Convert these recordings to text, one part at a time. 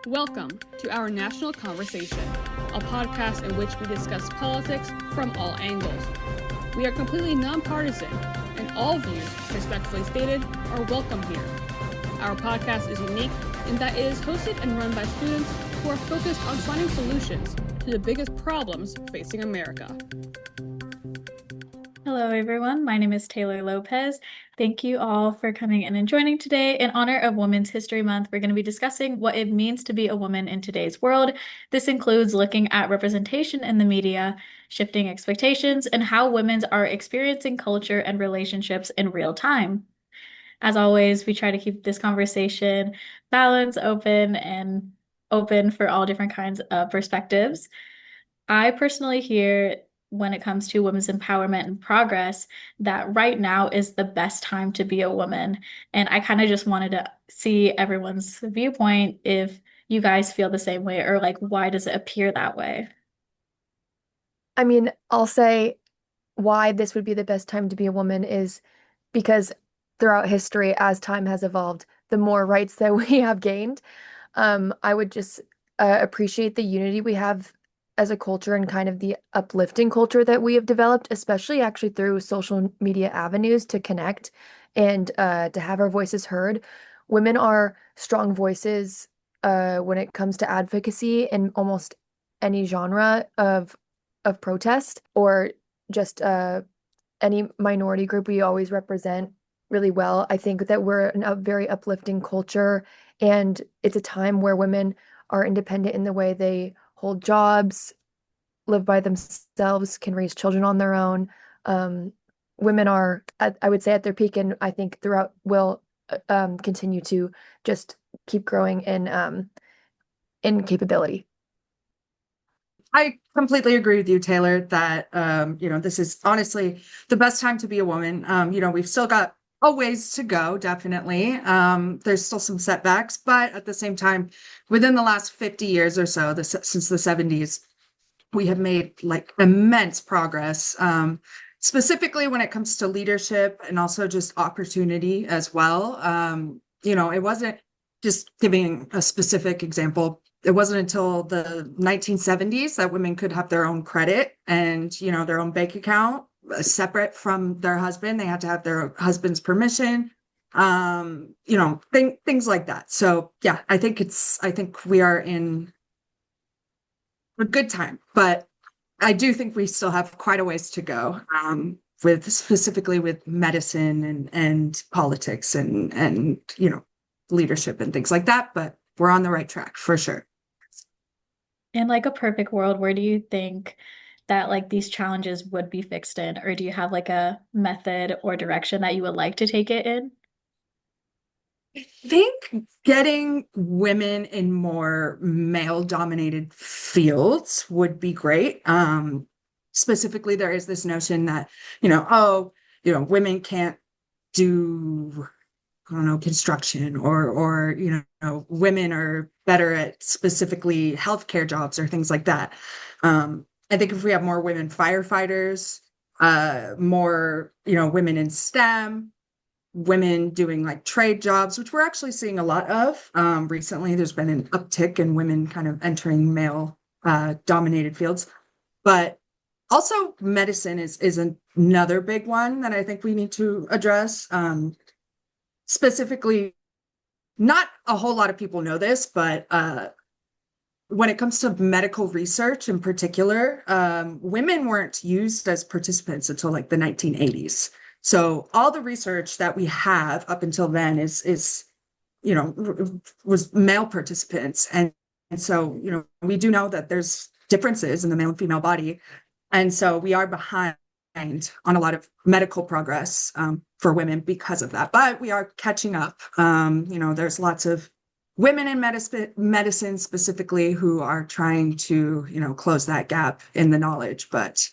Welcome to our National Conversation, a podcast in which we discuss politics from all angles. We are completely nonpartisan, and all views, respectfully stated, are welcome here. Our podcast is unique in that it is hosted and run by students who are focused on finding solutions to the biggest problems facing America. Hello, everyone. My name is Taylor Lopez. Thank you all for coming in and joining today. In honor of Women's History Month, we're going to be discussing what it means to be a woman in today's world. This includes looking at representation in the media, shifting expectations, and how women are experiencing culture and relationships in real time. As always, we try to keep this conversation balanced, open for all different kinds of perspectives. I personally hear when it comes to women's empowerment and progress that right now is the best time to be a woman. And I kind of just wanted to see everyone's viewpoint if you guys feel the same way or like why does it appear that way? I mean, I'll say why this would be the best time to be a woman is because throughout history, as time has evolved, the more rights that we have gained, I would just appreciate the unity we have as a culture and kind of the uplifting culture that we have developed, especially actually through social media avenues to connect and to have our voices heard. Women are strong voices when it comes to advocacy in almost any genre of protest or just any minority group we always represent really well. I think that we're a very uplifting culture, and it's a time where women are independent in the way they hold jobs, live by themselves, can raise children on their own. Women are, I would say, at their peak, and I think throughout will continue to just keep growing in capability. I completely agree with you, Taylor, that this is honestly the best time to be a woman. We've still got a ways to go, definitely. There's still some setbacks, but at the same time, within the last 50 years or so, since the 70s, we have made like immense progress, specifically when it comes to leadership and also just opportunity as well. It wasn't just giving a specific example. It wasn't until the 1970s that women could have their own credit and, their own bank account separate from their husband. They had to have their husband's permission, things like that. So yeah, I think we are in a good time, but I do think we still have quite a ways to go, specifically with medicine and politics and leadership and things like that. But we're on the right track for sure. In like a perfect world, where do you think that like these challenges would be fixed in? Or do you have like a method or direction that you would like to take it in? I think getting women in more male-dominated fields would be great. Specifically, there is this notion that, women can't do, I don't know, construction or women are better at specifically healthcare jobs or things like that. I think if we have more women firefighters, more, women in STEM, women doing like trade jobs, which we're actually seeing a lot of. Recently, there's been an uptick in women kind of entering male dominated fields. But also medicine is another big one that I think we need to address. Specifically, not a whole lot of people know this, but when it comes to medical research in particular, women weren't used as participants until like the 1980s. So all the research that we have up until then is was male participants. And so, we do know that there's differences in the male and female body. And so we are behind on a lot of medical progress for women because of that. But we are catching up. There's lots of women in medicine specifically who are trying to, close that gap in the knowledge. But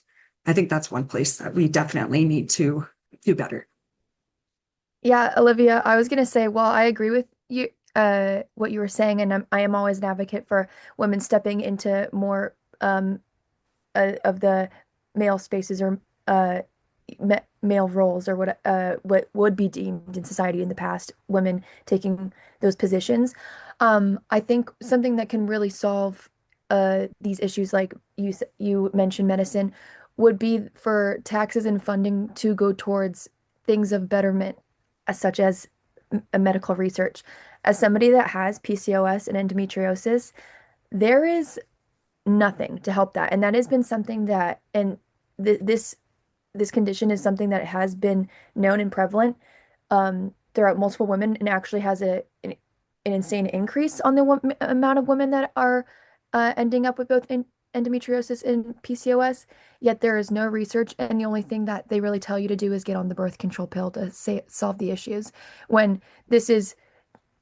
I think that's one place that we definitely need to do better. Yeah, Olivia, I was gonna say, well, I agree with you, what you were saying, and I am always an advocate for women stepping into more of the male spaces or male roles or what would be deemed in society in the past, women taking those positions. I think something that can really solve these issues, like you mentioned medicine, would be for taxes and funding to go towards things of betterment, such as medical research. As somebody that has PCOS and endometriosis, there is nothing to help that, and that has been something that, and this condition is something that has been known and prevalent throughout multiple women, and actually has an insane increase on the amount of women that are ending up with both endometriosis and PCOS. Yet there is no research, and the only thing that they really tell you to do is get on the birth control pill to solve the issues. When this is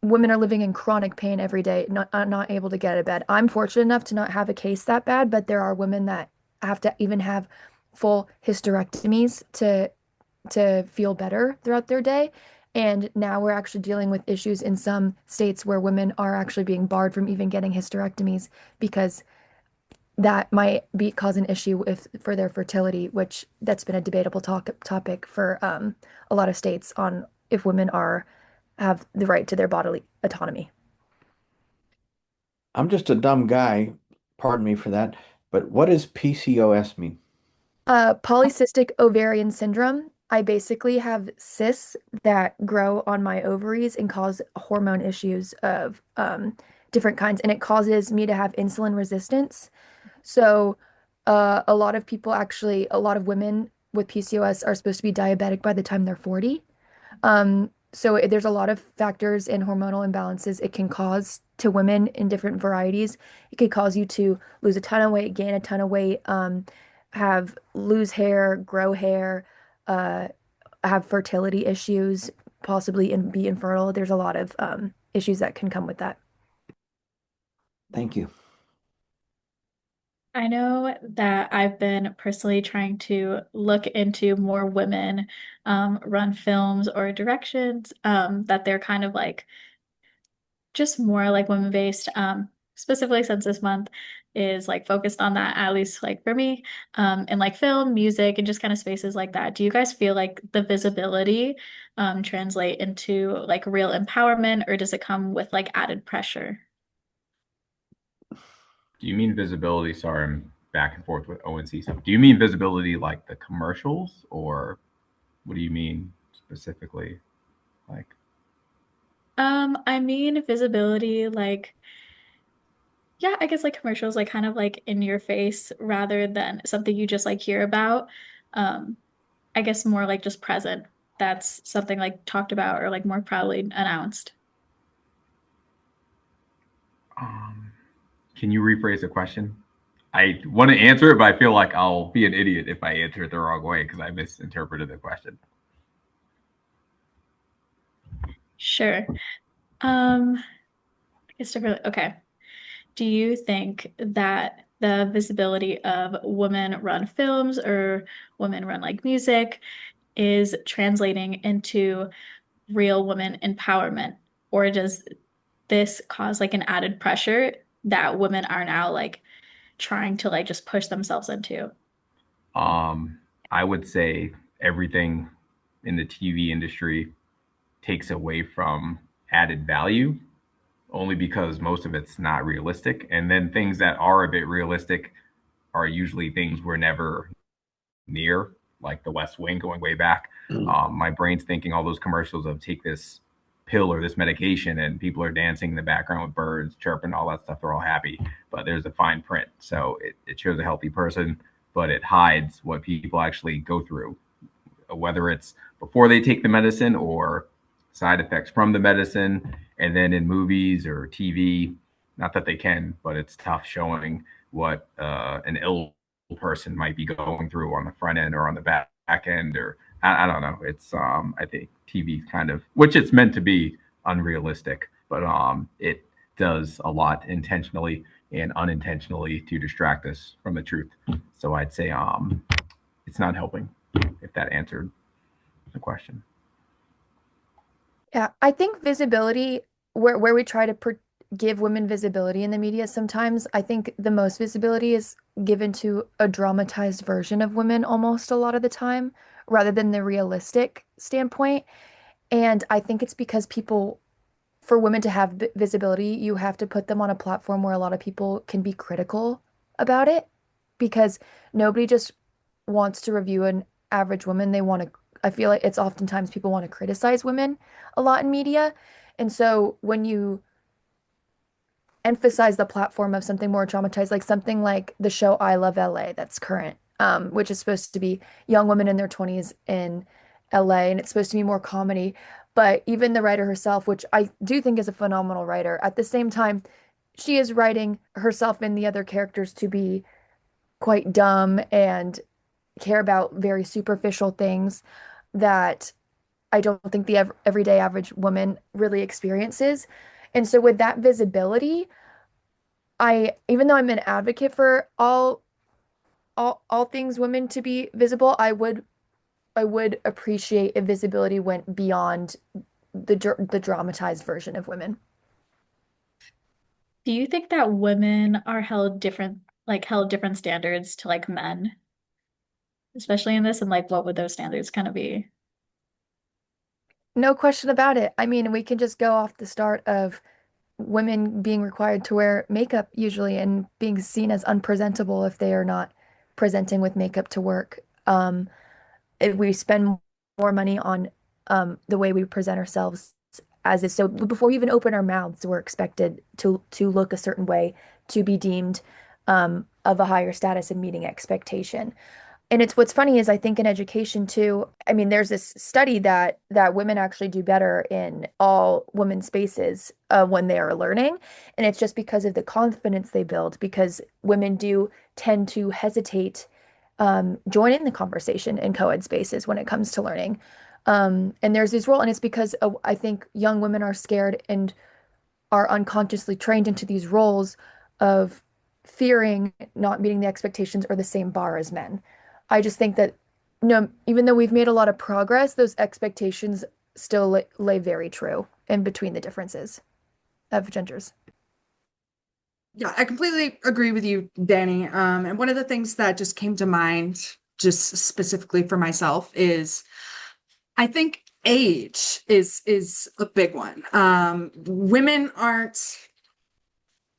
women are living in chronic pain every day, not able to get out of bed. I'm fortunate enough to not have a case that bad, but there are women that have to even have full hysterectomies to feel better throughout their day. And now we're actually dealing with issues in some states where women are actually being barred from even getting hysterectomies because that might be cause an issue with for their fertility, which that's been a debatable topic for a lot of states on if women are have the right to their bodily autonomy. I'm just a dumb guy. Pardon me for that. But what does PCOS mean? Polycystic ovarian syndrome. I basically have cysts that grow on my ovaries and cause hormone issues of different kinds, and it causes me to have insulin resistance. So, a lot of people actually, a lot of women with PCOS are supposed to be diabetic by the time they're 40. There's a lot of factors and hormonal imbalances it can cause to women in different varieties. It could cause you to lose a ton of weight, gain a ton of weight, have lose hair, grow hair, uh, have fertility issues, possibly be infertile. There's a lot of issues that can come with that. Thank you. I know that I've been personally trying to look into more women run films or directions that they're kind of like just more like women based, specifically since this month is like focused on that, at least like for me, and like film, music, and just kind of spaces like that. Do you guys feel like the visibility translate into like real empowerment, or does it come with like added pressure? Do you mean visibility? Sorry, I'm back and forth with ONC stuff. Do you mean visibility like the commercials, or what do you mean specifically? Like, I mean visibility, like yeah, I guess like commercials, like kind of like in your face rather than something you just like hear about. Um, I guess more like just present. That's something like talked about or like more proudly announced. um, can you rephrase the question? I want to answer it, but I feel like I'll be an idiot if I answer it the wrong way because I misinterpreted the question. Sure. I guess differently. Okay. Do you think that the visibility of women-run films or women-run like music is translating into real women empowerment? Or does this cause like an added pressure that women are now like trying to like just push themselves into? Um, I would say everything in the TV industry takes away from added value only because most of it's not realistic. And then things that are a bit realistic are usually things we're never near, like the West Wing going way back. My brain's thinking all those commercials of take this pill or this medication, and people are dancing in the background with birds chirping, all that stuff. They're all happy, but there's a fine print. So it shows a healthy person, but it hides what people actually go through, whether it's before they take the medicine or side effects from the medicine. And then in movies or TV, not that they can, but it's tough showing what an ill person might be going through on the front end or on the back end, or I don't know. It's I think TV kind of, which it's meant to be, unrealistic, but it does a lot intentionally and unintentionally to distract us from the truth. So I'd say it's not helping, if that answered the question. Yeah, I think visibility, where we try to give women visibility in the media sometimes, I think the most visibility is given to a dramatized version of women almost a lot of the time, rather than the realistic standpoint. And I think it's because people for women to have visibility, you have to put them on a platform where a lot of people can be critical about it because nobody just wants to review an average woman. They want to, I feel like it's oftentimes people want to criticize women a lot in media. And so when you emphasize the platform of something more traumatized, like something like the show I Love LA that's current, which is supposed to be young women in their 20s in LA, and it's supposed to be more comedy. But even the writer herself, which I do think is a phenomenal writer, at the same time, she is writing herself and the other characters to be quite dumb and care about very superficial things that I don't think the everyday average woman really experiences. And so with that visibility, even though I'm an advocate for all things women to be visible, I would appreciate if visibility went beyond the dramatized version of women. Do you think that women are held different standards to like men, especially in this? And like, what would those standards kind of be? No question about it. I mean, we can just go off the start of women being required to wear makeup usually and being seen as unpresentable if they are not presenting with makeup to work. If we spend more money on the way we present ourselves as is. So before we even open our mouths, we're expected to look a certain way to be deemed of a higher status and meeting expectation. And it's what's funny is I think in education too, I mean, there's this study that women actually do better in all women's spaces when they are learning. And it's just because of the confidence they build, because women do tend to hesitate join in the conversation in co-ed spaces when it comes to learning. And there's this role, and it's because I think young women are scared and are unconsciously trained into these roles of fearing not meeting the expectations or the same bar as men. I just think that no, even though we've made a lot of progress, those expectations still lay very true in between the differences of genders. Yeah, I completely agree with you, Danny. And one of the things that just came to mind, just specifically for myself, is I think age is a big one. Women aren't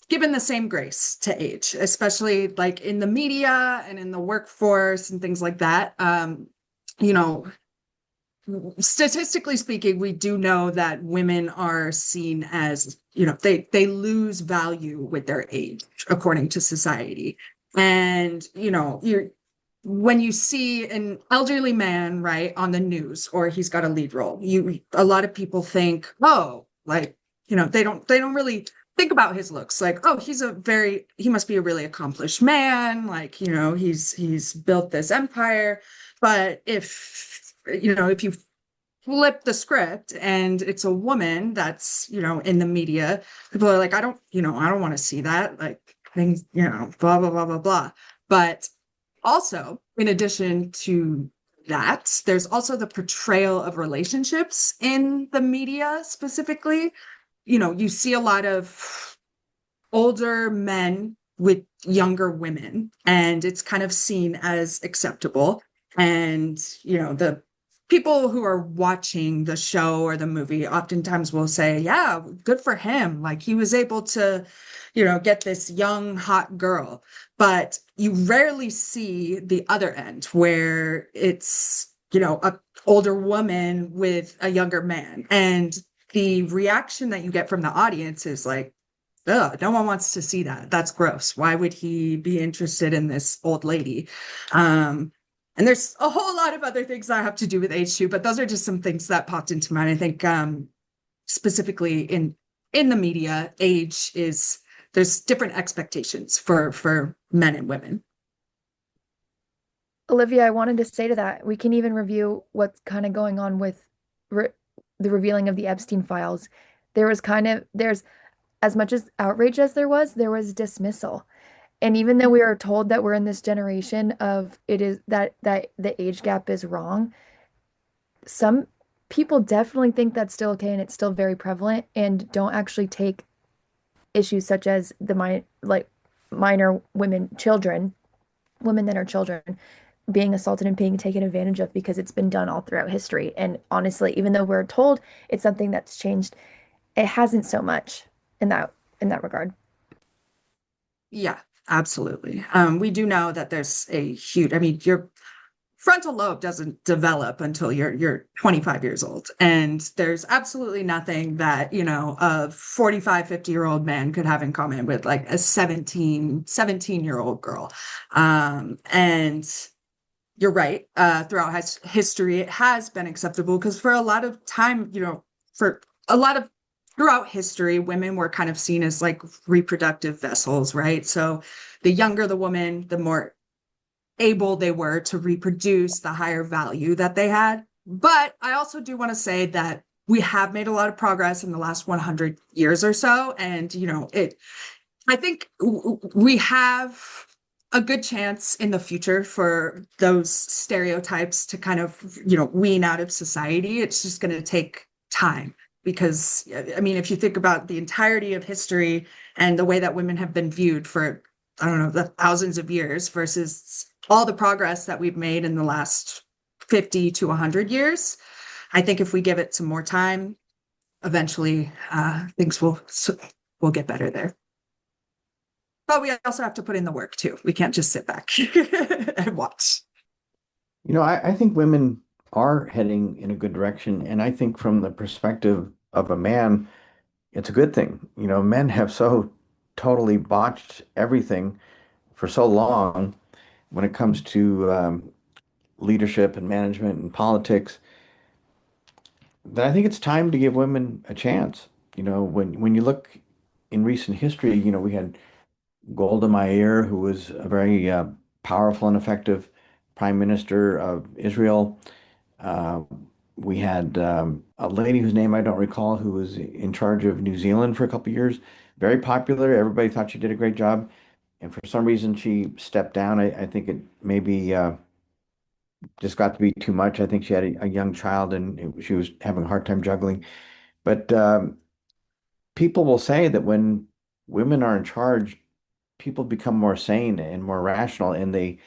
given the same grace to age, especially like in the media and in the workforce and things like that. You know, statistically speaking, we do know that women are seen as, they lose value with their age, according to society. And, when you see an elderly man, right, on the news, or he's got a lead role, a lot of people think, oh, like, they don't really think about his looks. Like, oh, he must be a really accomplished man. Like, he's built this empire. But if you flip the script and it's a woman that's, in the media, people are like, I don't want to see that. Like things, blah, blah, blah, blah, blah. But also, in addition to that, there's also the portrayal of relationships in the media specifically. You see a lot of older men with younger women, and it's kind of seen as acceptable. And, the people who are watching the show or the movie oftentimes will say, yeah, good for him. Like he was able to, get this young, hot girl. But you rarely see the other end where it's, a older woman with a younger man. And the reaction that you get from the audience is like, ugh, no one wants to see that. That's gross. Why would he be interested in this old lady? And there's a whole lot of other things that have to do with age too, but those are just some things that popped into mind. I think specifically in the media, there's different expectations for men and women. Olivia, I wanted to say to that, we can even review what's kind of going on with re the revealing of the Epstein files. There's as much as outrage as there was dismissal. And even though we are told that we're in this generation of it is that the age gap is wrong, some people definitely think that's still okay and it's still very prevalent and don't actually take issues such as minor women that are children being assaulted and being taken advantage of because it's been done all throughout history. And honestly, even though we're told it's something that's changed, it hasn't so much in that regard. Yeah, absolutely. We do know that there's a huge, I mean, your frontal lobe doesn't develop until you're 25 years old. And there's absolutely nothing that, a 45, 50-year-old man could have in common with like a 17-year-old girl. And you're right. Throughout history, it has been acceptable because for a lot of time, for a lot of throughout history, women were kind of seen as like reproductive vessels, right? So the younger the woman, the more able they were to reproduce, the higher value that they had. But I also do want to say that we have made a lot of progress in the last 100 years or so. And, I think we have a good chance in the future for those stereotypes to kind of, wean out of society. It's just going to take time because, I mean, if you think about the entirety of history and the way that women have been viewed for, I don't know, the thousands of years versus all the progress that we've made in the last 50 to 100 years, I think if we give it some more time, eventually things will get better there. But we also have to put in the work too. We can't just sit back and watch. I think women are heading in a good direction. And I think from the perspective of a man, it's a good thing. Men have so totally botched everything for so long when it comes to leadership and management and politics that I think it's time to give women a chance. When you look in recent history, we had Golda Meir, who was a very powerful and effective prime minister of Israel. Uh, we had a lady whose name I don't recall, who was in charge of New Zealand for a couple of years. Very popular. Everybody thought she did a great job. And for some reason, she stepped down. I think it maybe just got to be too much. I think she had a young child and she was having a hard time juggling. But people will say that when women are in charge, people become more sane and more rational and they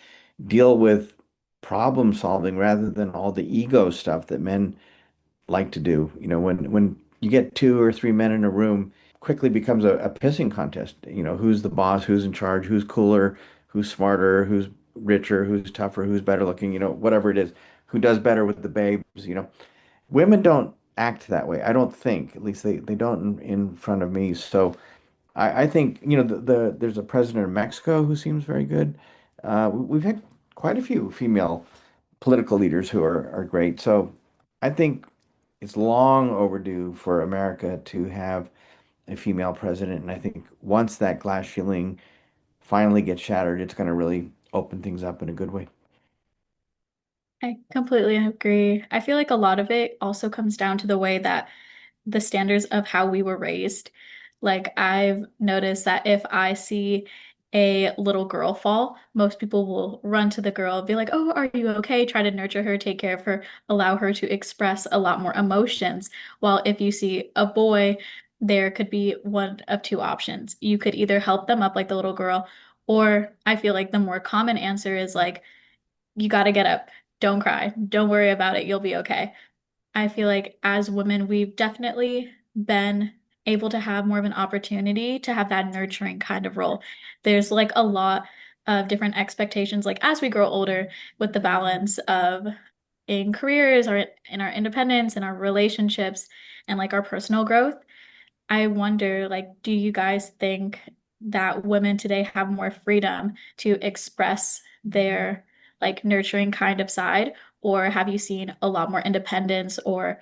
deal with problem solving rather than all the ego stuff that men like to do. When you get two or three men in a room, quickly becomes a pissing contest. Who's the boss, who's in charge, who's cooler, who's smarter, who's richer, who's tougher, who's better looking, whatever it is, who does better with the babes. Women don't act that way. I don't think, at least they don't in front of me. So I think, there's a president of Mexico who seems very good. We've had quite a few female political leaders who are great. So I think it's long overdue for America to have a female president. And I think once that glass ceiling finally gets shattered, it's going to really open things up in a good way. I completely agree. I feel like a lot of it also comes down to the way that the standards of how we were raised. Like I've noticed that if I see a little girl fall, most people will run to the girl, be like, "Oh, are you okay?" Try to nurture her, take care of her, allow her to express a lot more emotions. While if you see a boy, there could be one of two options. You could either help them up like the little girl, or I feel like the more common answer is like, "You got to get up. Don't cry. Don't worry about it. You'll be okay." I feel like as women, we've definitely been able to have more of an opportunity to have that nurturing kind of role. There's like a lot of different expectations, like as we grow older, with the balance of in careers or in our independence and our relationships and like our personal growth. I wonder, like, do you guys think that women today have more freedom to express their like nurturing kind of side, or have you seen a lot more independence or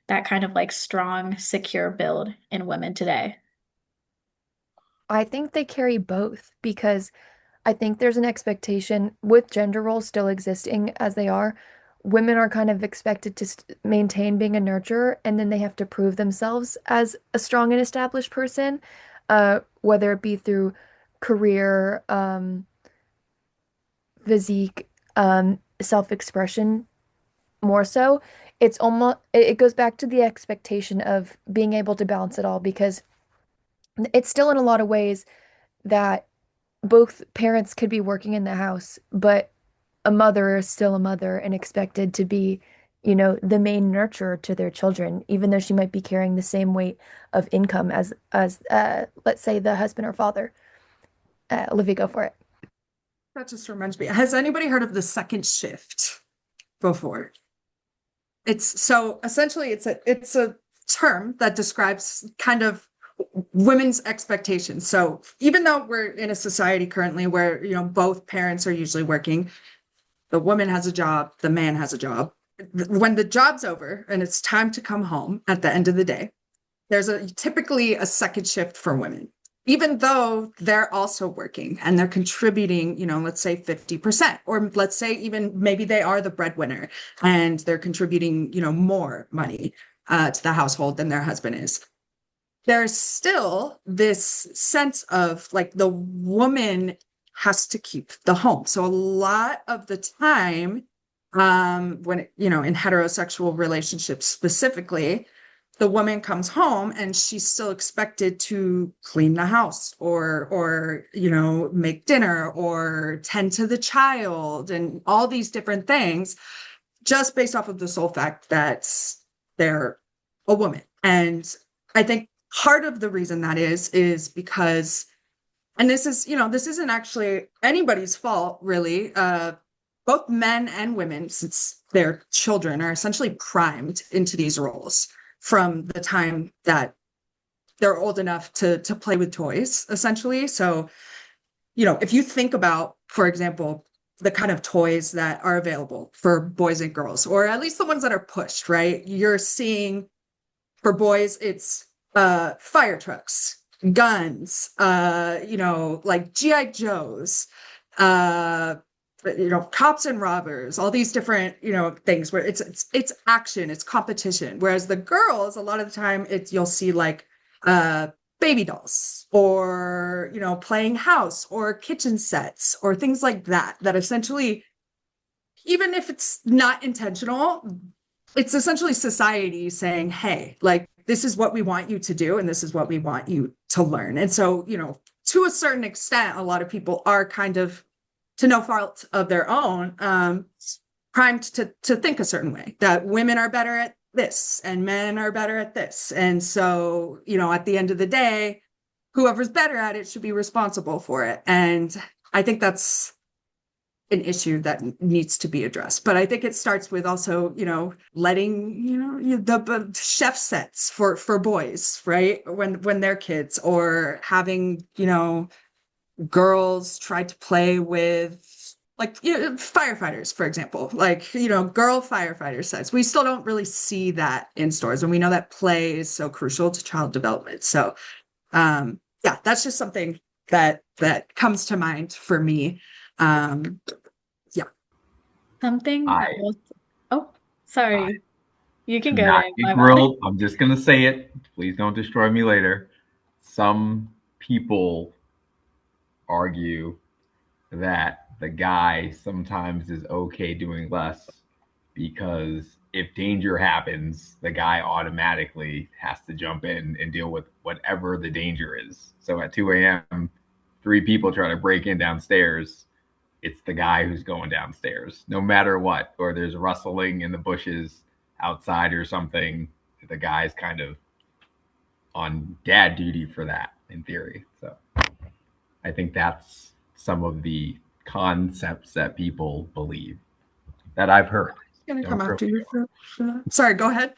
that kind of like strong, secure build in women today? I think they carry both because I think there's an expectation with gender roles still existing as they are. Women are kind of expected to maintain being a nurturer, and then they have to prove themselves as a strong and established person, whether it be through career, physique, self-expression more so. It's almost, it goes back to the expectation of being able to balance it all because it's still in a lot of ways that both parents could be working in the house, but a mother is still a mother and expected to be the main nurturer to their children, even though she might be carrying the same weight of income as let's say the husband or father. Olivia, go for it. That just reminds me. Has anybody heard of the second shift before? It's so essentially it's a term that describes kind of women's expectations. So even though we're in a society currently where, both parents are usually working, the woman has a job, the man has a job. When the job's over and it's time to come home at the end of the day, there's typically a second shift for women, even though they're also working and they're contributing, let's say 50%, or let's say even maybe they are the breadwinner and they're contributing, more money to the household than their husband is. There's still this sense of like the woman has to keep the home. So a lot of the time, when, in heterosexual relationships specifically, the woman comes home and she's still expected to clean the house or make dinner or tend to the child and all these different things just based off of the sole fact that they're a woman. And I think part of the reason that is because, and this isn't actually anybody's fault, really. Both men and women, since their children are essentially primed into these roles from the time that they're old enough to play with toys, essentially. So, if you think about, for example, the kind of toys that are available for boys and girls, or at least the ones that are pushed, right? You're seeing for boys, it's fire trucks, guns, like GI Joes, cops and robbers, all these different, things where it's action, it's competition. Whereas the girls, a lot of the time, you'll see like baby dolls or, playing house or kitchen sets or things like that, that essentially, even if it's not intentional, it's essentially society saying, hey, like, this is what we want you to do, and this is what we want you to learn. And so, to a certain extent, a lot of people are kind of, to no fault of their own, primed to think a certain way, that women are better at this and men are better at this. And so, at the end of the day, whoever's better at it should be responsible for it. And I think that's an issue that needs to be addressed. But I think it starts with also, letting, the chef sets for boys, right? When they're kids, or having, girls try to play with like, firefighters, for example, like, girl firefighter sets. We still don't really see that in stores. And we know that play is so crucial to child development. So, yeah, that's just something that comes to mind for me. Yeah. Something I that was, oh, sorry. You can to go, not Dave. get My bad. grilled, I'm just gonna say it. Please don't destroy me later. Some people argue that the guy sometimes is okay doing less because if danger happens, the guy automatically has to jump in and deal with whatever the danger is. So at 2 a.m., three people try to break in downstairs. It's the guy who's going downstairs, no matter what. Or there's rustling in the bushes outside or something. The guy's kind of on dad duty for that, in theory. So I think that's some of the concepts that people believe that I've heard. It's gonna Don't come grill after me. you for that. Sorry, go ahead.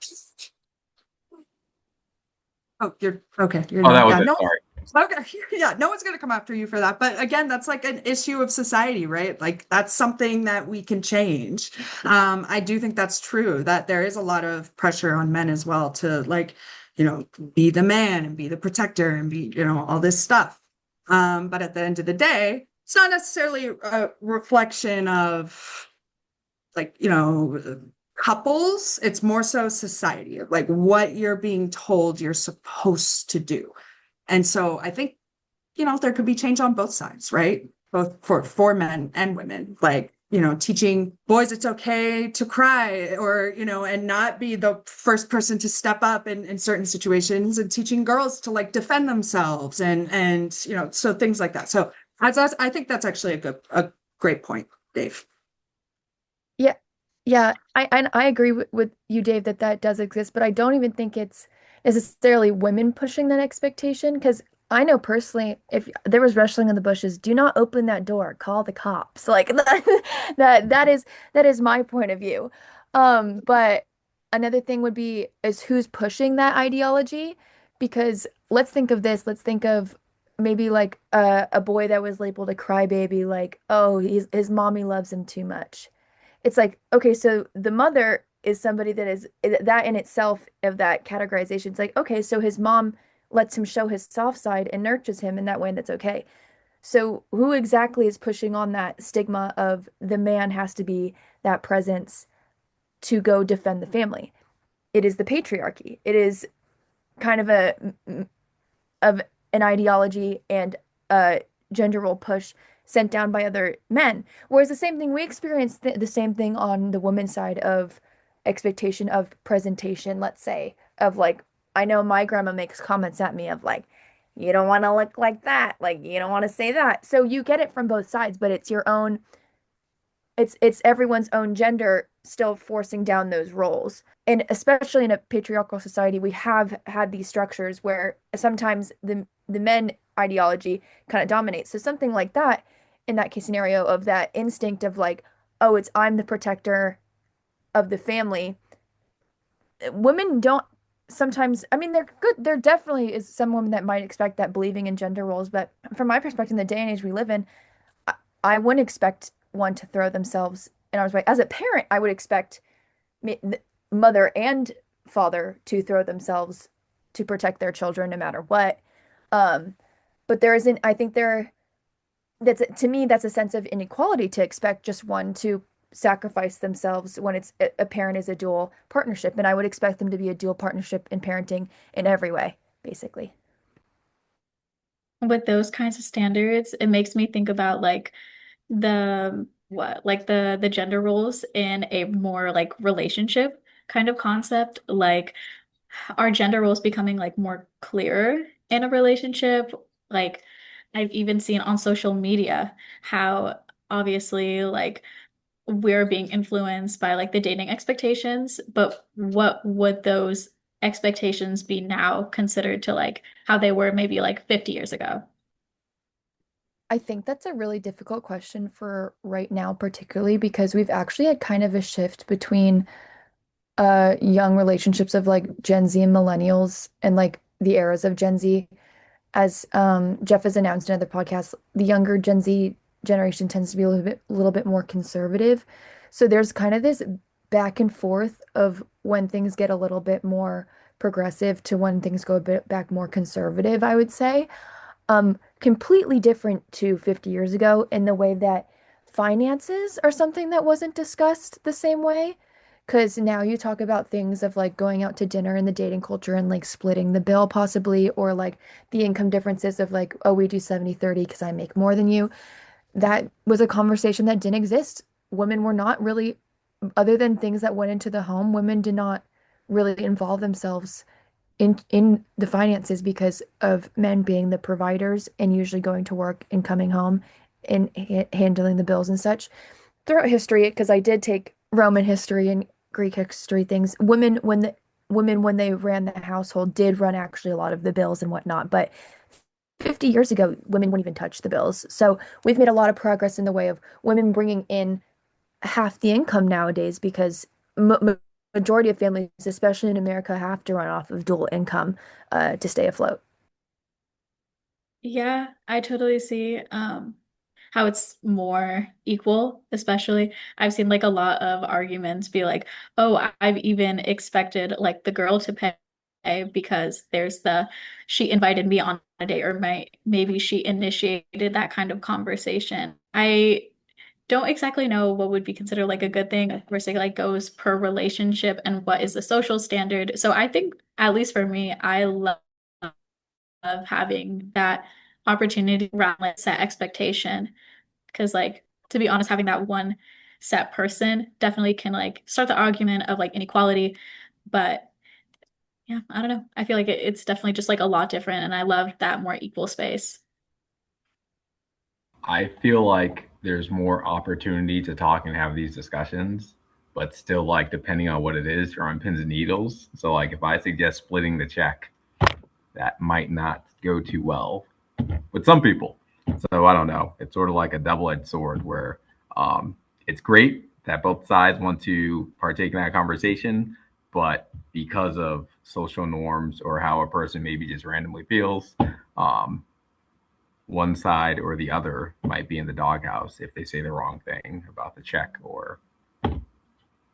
Oh, you're okay. Oh, that was Yeah, it. no, Sorry. okay. Yeah, no one's gonna come after you for that. But again, that's like an issue of society, right? Like that's something that we can change. I do think that's true, that there is a lot of pressure on men as well to like, be the man and be the protector and be, all this stuff. But at the end of the day, it's not necessarily a reflection of like, couples. It's more so society, like what you're being told you're supposed to do. And so I think, there could be change on both sides, right? Both for men and women, like, teaching boys it's okay to cry or, and not be the first person to step up in certain situations, and teaching girls to like defend themselves and, so things like that. So I think that's actually a great point, Dave. Yeah. Yeah, I agree with you, Dave, that that does exist, but I don't even think it's necessarily women pushing that expectation. Because I know personally, if there was wrestling in the bushes, do not open that door, call the cops. Like that is my point of view. But another thing would be is who's pushing that ideology? Because let's think of this. Let's think of maybe like a boy that was labeled a crybaby, like, oh, his mommy loves him too much. It's like, okay, so the mother is somebody that is that in itself of that categorization. It's like, okay, so his mom lets him show his soft side and nurtures him in that way, and that's okay. So who exactly is pushing on that stigma of the man has to be that presence to go defend the family? It is the patriarchy. It is kind of a of an ideology and a gender role push sent down by other men. Whereas the same thing, we experience the same thing on the woman's side of expectation of presentation, let's say, of like, I know my grandma makes comments at me of like, you don't want to look like that, like, you don't want to say that. So you get it from both sides, but it's your own, it's everyone's own gender still forcing down those roles. And especially in a patriarchal society, we have had these structures where sometimes the men ideology kind of dominates. So something like that, in that case scenario of that instinct of like, oh, it's I'm the protector of the family. Women don't sometimes, I mean, they're good. There definitely is some women that might expect that believing in gender roles, but from my perspective, in the day and age we live in, I, I wouldn't expect one to throw themselves in harm's way. As a parent, I would expect mother and father to throw themselves to protect their children no matter what. Um, but there isn't, I think there, that's to me, that's a sense of inequality to expect just one to sacrifice themselves when it's a parent is a dual partnership. And I would expect them to be a dual partnership in parenting in every way, basically. With those kinds of standards, it makes me think about like the what like the gender roles in a more like relationship kind of concept. Like, are gender roles becoming like more clear in a relationship? Like, I've even seen on social media how obviously like we're being influenced by like the dating expectations, but what would those expectations be now considered to like how they were maybe like 50 years ago? I think that's a really difficult question for right now, particularly because we've actually had kind of a shift between young relationships of like Gen Z and millennials and like the eras of Gen Z. As Jeff has announced in other podcasts, the younger Gen Z generation tends to be a little bit more conservative. So there's kind of this back and forth of when things get a little bit more progressive to when things go a bit back more conservative, I would say. Completely different to 50 years ago in the way that finances are something that wasn't discussed the same way. Because now you talk about things of like going out to dinner in the dating culture and like splitting the bill possibly, or like the income differences of like, oh, we do 70/30 because I make more than you. That was a conversation that didn't exist. Women were not really, other than things that went into the home, women did not really involve themselves in the finances because of men being the providers and usually going to work and coming home and handling the bills and such. Throughout history, because I did take Roman history and Greek history things, women when they ran the household did run actually a lot of the bills and whatnot. But 50 years ago, women wouldn't even touch the bills. So we've made a lot of progress in the way of women bringing in half the income nowadays because majority of families, especially in America, have to run off of dual income to stay afloat. Yeah, I totally see how it's more equal, especially I've seen like a lot of arguments be like, oh, I've even expected like the girl to pay because there's the she invited me on a date or maybe she initiated that kind of conversation. I don't exactly know what would be considered like a good thing versus like goes per relationship and what is the social standard. So I think at least for me, I love of having that opportunity around like set expectation. Because like to be honest, having that one set person definitely can like start the argument of like inequality. But yeah, I don't know. I feel like it's definitely just like a lot different, and I love that more equal space. I feel like there's more opportunity to talk and have these discussions, but still, like, depending on what it is, you're on pins and needles. So, like, if I suggest splitting the check, that might not go too well with some people. So I don't know. It's sort of like a double-edged sword where it's great that both sides want to partake in that conversation, but because of social norms or how a person maybe just randomly feels, one side or the other might be in the doghouse if they say the wrong thing about the check or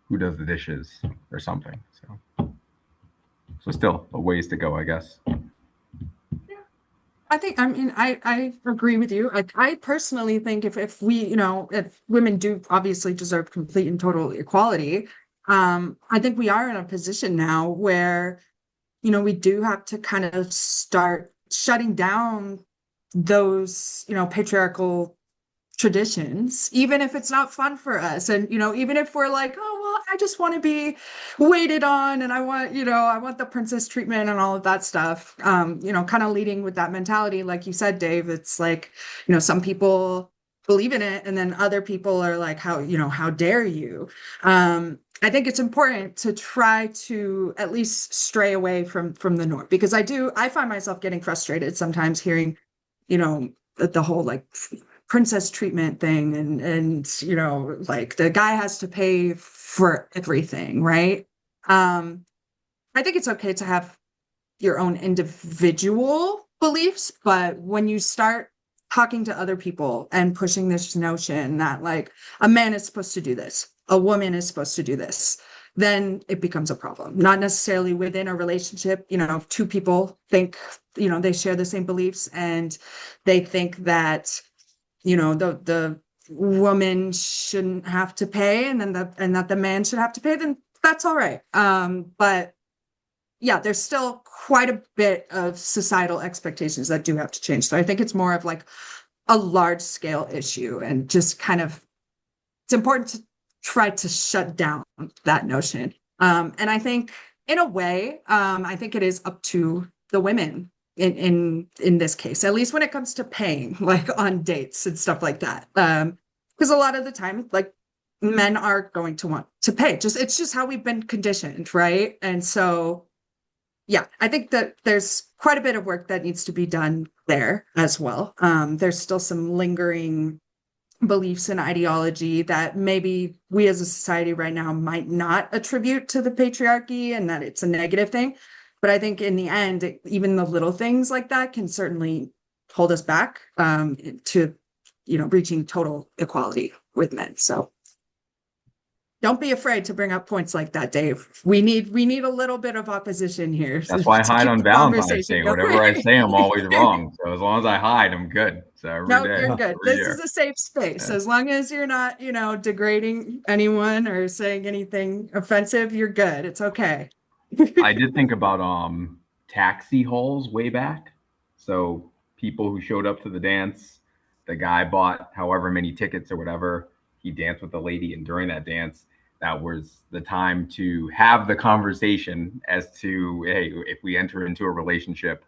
who does the dishes or something. So still a ways to go, I guess. I mean, I agree with you. I personally think if we, if women do obviously deserve complete and total equality, I think we are in a position now where, we do have to kind of start shutting down those, patriarchal traditions, even if it's not fun for us. And, even if we're like, oh, well, I just want to be waited on and I want the princess treatment and all of that stuff. Kind of leading with that mentality. Like you said, Dave, it's like, some people believe in it and then other people are like, how dare you? I think it's important to try to at least stray away from the norm because I find myself getting frustrated sometimes hearing, the whole like princess treatment thing and like the guy has to pay for everything, right? I think it's okay to have your own individual beliefs, but when you start talking to other people and pushing this notion that like a man is supposed to do this, a woman is supposed to do this, then it becomes a problem. Not necessarily within a relationship, two people think, they share the same beliefs and they think that the woman shouldn't have to pay and that the man should have to pay, then that's all right. But yeah, there's still quite a bit of societal expectations that do have to change. So I think it's more of like a large scale issue and just kind of, it's important to try to shut down that notion. And I think in a way, I think it is up to the women in this case, at least when it comes to paying, like on dates and stuff like that. Because a lot of the time, like men are going to want to pay. It's just how we've been conditioned, right? And so, yeah, I think that there's quite a bit of work that needs to be done there as well. There's still some lingering beliefs and ideology that maybe we as a society right now might not attribute to the patriarchy and that it's a negative thing. But I think in the end, even the little things like that can certainly hold us back to, reaching total equality with men. So don't be afraid to bring up points like that, Dave. We need a little bit of opposition here That's why I to hide keep on the Valentine's Day. conversation Whatever I going. say, I'm always wrong. So as long as I hide, I'm good. So every No, day, you're good. every This is year. a safe space. Yeah. As long as you're not, degrading anyone or saying anything offensive, you're good. It's okay. I did think about taxi hauls way back. So people who showed up to the dance, the guy bought however many tickets or whatever. He danced with the lady, and during that dance, that was the time to have the conversation as to, hey, if we enter into a relationship,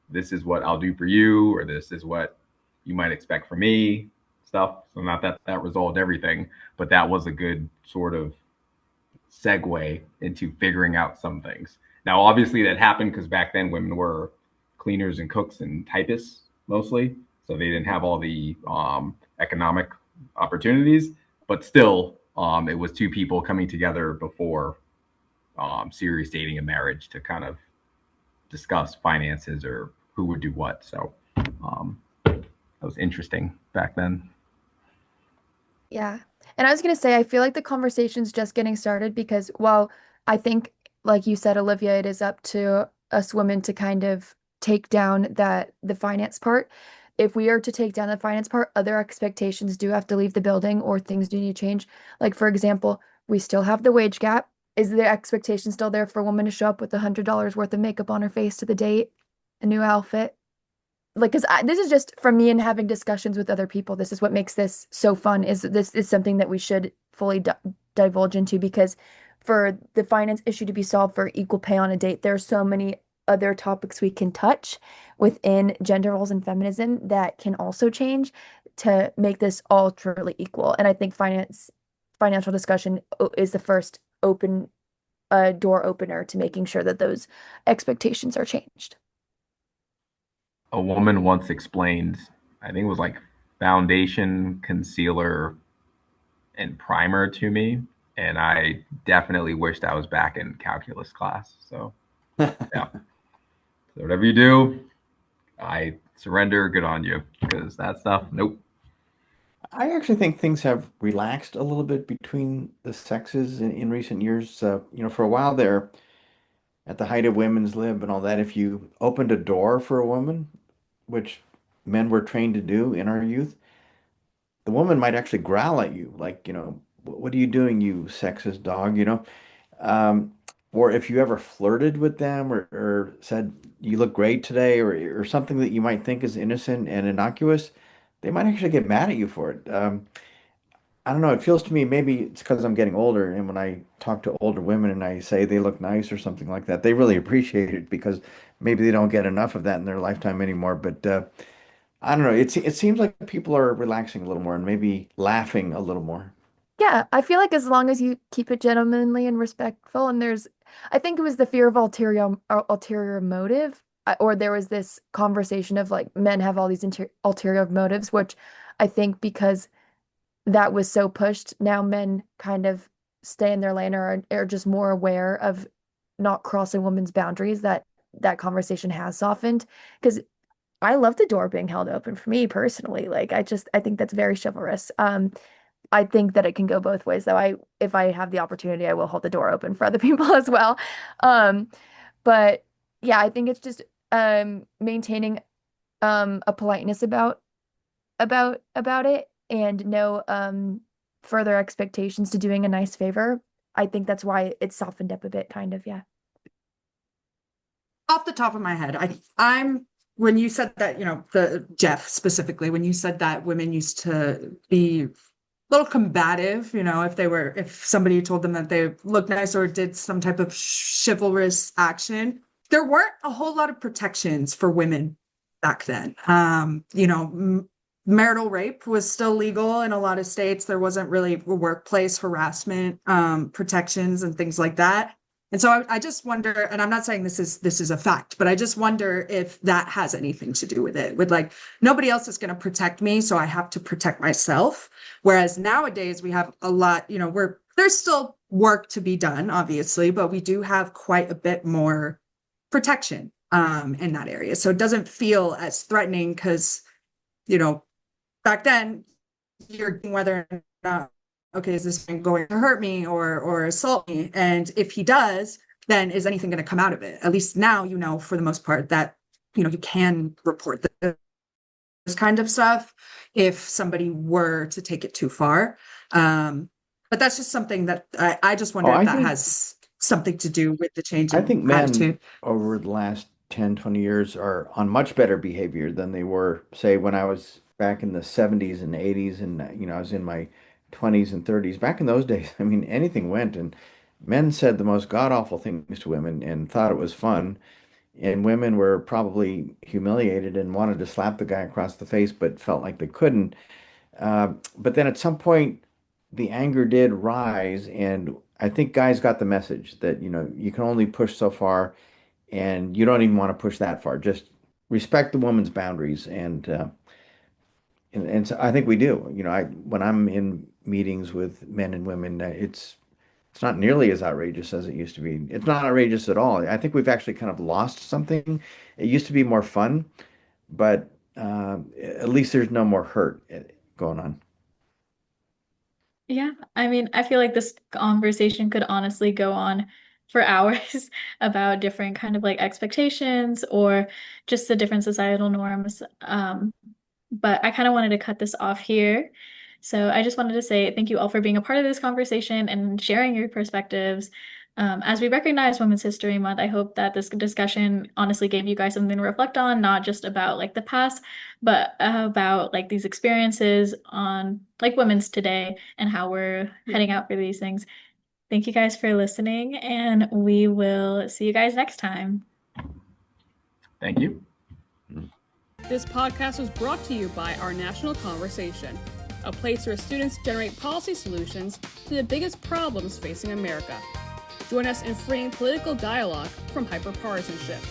this is what I'll do for you, or this is what you might expect from me, stuff. So not that that resolved everything, but that was a good sort of segue into figuring out some things. Now, obviously, that happened because back then women were cleaners and cooks and typists mostly, so they didn't have all the economic opportunities. But still, it was two people coming together before serious dating and marriage to kind of discuss finances or who would do what. So that was interesting back then. Yeah. And I was going to say, I feel like the conversation's just getting started because while I think, like you said, Olivia, it is up to us women to kind of take down the finance part. If we are to take down the finance part, other expectations do have to leave the building or things do need to change. Like, for example, we still have the wage gap. Is the expectation still there for a woman to show up with $100 worth of makeup on her face to the date, a new outfit? Like, because this is just from me and having discussions with other people. This is what makes this so fun. Is this is something that we should fully divulge into because for the finance issue to be solved for equal pay on a date, there are so many other topics we can touch within gender roles and feminism that can also change to make this all truly equal. And I think financial discussion is the first door opener to making sure that those expectations are changed. A woman once explained, I think it was like foundation, concealer, and primer to me, and I definitely wished I was back in calculus class. So yeah, so whatever you do, I surrender. Good on you, because that stuff, nope. I actually think things have relaxed a little bit between the sexes in recent years. For a while there, at the height of women's lib and all that, if you opened a door for a woman, which men were trained to do in our youth, the woman might actually growl at you, like, what are you doing, you sexist dog, Um, or if you ever flirted with them or said, you look great today, or something that you might think is innocent and innocuous, they might actually get mad at you for it. I don't know. It feels to me maybe it's because I'm getting older, and when I talk to older women and I say they look nice or something like that, they really appreciate it because maybe they don't get enough of that in their lifetime anymore. But I don't know. It seems like people are relaxing a little more and maybe laughing a little more. Yeah, I feel like as long as you keep it gentlemanly and respectful, and I think it was the fear of ulterior motive, or there was this conversation of like men have all these ulterior motives, which I think because that was so pushed, now men kind of stay in their lane or are just more aware of not crossing women's boundaries. That conversation has softened because I love the door being held open for me personally. Like I think that's very chivalrous. I think that it can go both ways though. If I have the opportunity, I will hold the door open for other people as well. Um, but yeah, I think it's just maintaining a politeness about it and no further expectations to doing a nice favor. I think that's why it's softened up a bit, kind of, yeah. Off the top of my head, I'm when you said that, the Jeff specifically, when you said that women used to be a little combative, if somebody told them that they looked nice or did some type of chivalrous action, there weren't a whole lot of protections for women back then. Marital rape was still legal in a lot of states. There wasn't really workplace harassment protections and things like that. And so I just wonder, and I'm not saying this is a fact, but I just wonder if that has anything to do with it, with like, nobody else is going to protect me, so I have to protect myself. Whereas nowadays we have a lot, there's still work to be done, obviously, but we do have quite a bit more protection in that area. So it doesn't feel as threatening because, back then you're whether or not, okay, is this man going to hurt me or assault me? And if he does, then is anything going to come out of it? At least now, for the most part that, you can report this kind of stuff if somebody were to take it too far. But that's just something that I just wonder Oh, if that has something to do with the change I think in men attitude. over the last 10, 20 years are on much better behavior than they were, say, when I was back in the 70s and 80s and, I was in my 20s and 30s. Back in those days, I mean, anything went, and men said the most god-awful things to women and thought it was fun. And women were probably humiliated and wanted to slap the guy across the face, but felt like they couldn't. But then at some point, the anger did rise, and I think guys got the message that, you can only push so far, and you don't even want to push that far. Just respect the woman's boundaries, and so I think we do. When I'm in meetings with men and women, it's not nearly as outrageous as it used to be. It's not outrageous at all. I think we've actually kind of lost something. It used to be more fun, but at least there's no more hurt going on. Yeah, I mean, I feel like this conversation could honestly go on for hours about different kind of like expectations or just the different societal norms. But I kind of wanted to cut this off here. So I just wanted to say thank you all for being a part of this conversation and sharing your perspectives. As we recognize Women's History Month, I hope that this discussion honestly gave you guys something to reflect on, not just about like the past, but about like these experiences on like women's today and how we're heading out for these things. Thank you guys for listening, and we will see you guys next time. Thank you. This podcast was brought to you by Our National Conversation. a place where students generate policy solutions to the biggest problems facing America. Join us in freeing political dialogue from hyperpartisanship.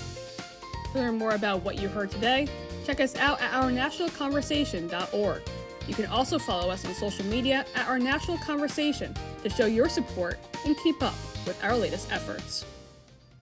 To learn more about what you heard today, check us out at ournationalconversation.org. You can also follow us on social media at Our National Conversation to show your support and keep up with our latest efforts.